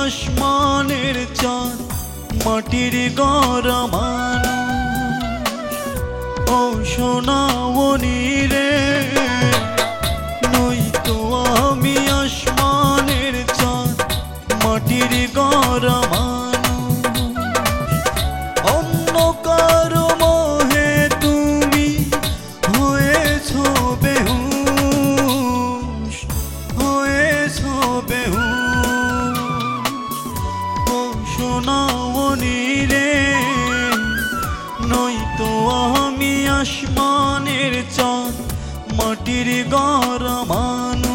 আসমানের চাঁদ মাটির গড়া মানুষ। ও সোনামণি রে, নয়তো আমি আসমানের চাঁদ মাটির গড়া মানুষ। অন্য কারো মোহে তুমি হয়েছ বেহুশ, হয়েছ বেহুশ। ও সোনামণি রে, নয়তো আমি আসমানের চাঁদ মাটির গড়া মানুষ।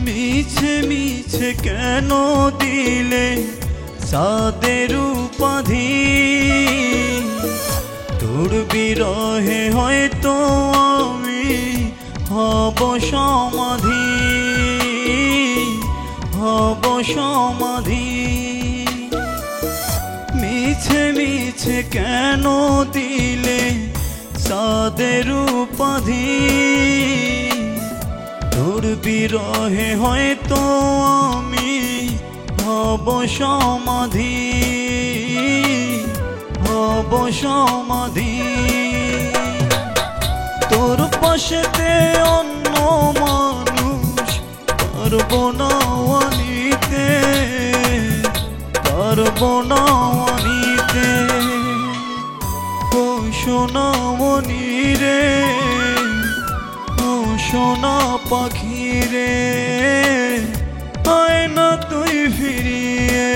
মিছে মিছে কেন দিলে চাঁদের উপাধি? তোর বিরহে হয়তো আমি হব সমাধি, হব সমাধি। মিছে মিছে কেন দিলে চাঁদের উপাধি? তোর বিরহে হয়তো আমি হব সমাধি, হব সমাধি। তোর পাশেতে অন্য মানুষ পারব না আনিতে, পারব না আনিতে। ও সোনামণি রে, ও সোনা পাখি রে, আয় না তুই ফিরিয়ে।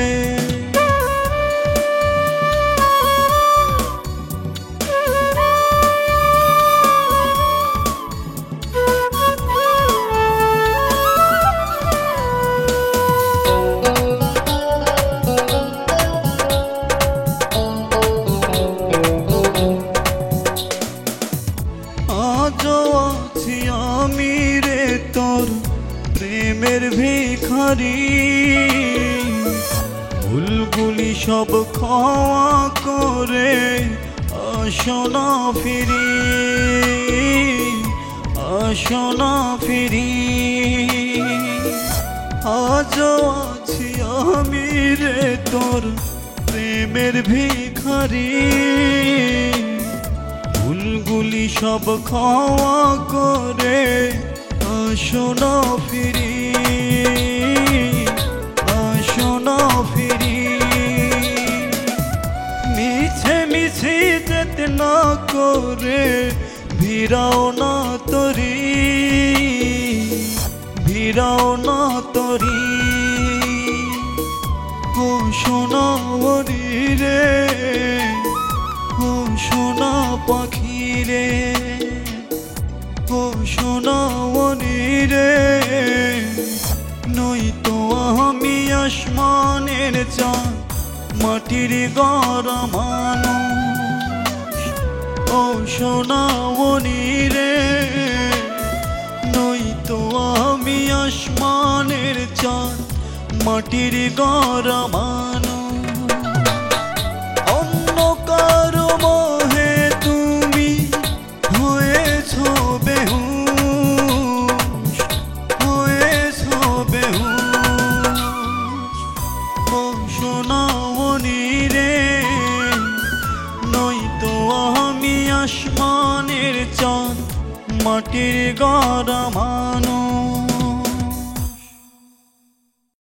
আজও আছি আমি রে তোর প্রেমের ভিখারি, ভুলগুলি সব ক্ষমা করে আসো না ফিরি, আসো না ফিরি। আজও আছি আমি রে তোর প্রেমের ভিখারি, ভুলগুলি সব ক্ষমা করে আসো না ফিরি, আসো না ফিরি। মিছে মিছে যেতে না করে ভিড়াও না তরি, ভিড়াও না তরি। ও সোনামণি রে, ও সোনা পাখি রে, ও সোনামণি রে, নয়তো আমি আসমানের চাঁদ মাটির গড়া মানুষ। ও সোনামণি রে, নয়তো আমি আসমানের চাঁদ মাটির গড়া মানুষ। অন্য কারো মোহে তুমি হয়েছ বেহুশ, হয়েছ বেহুশ। ও সোনামণি রে, নয়তো আমি আসমানের চাঁদ মাটির গড়া মানুষ।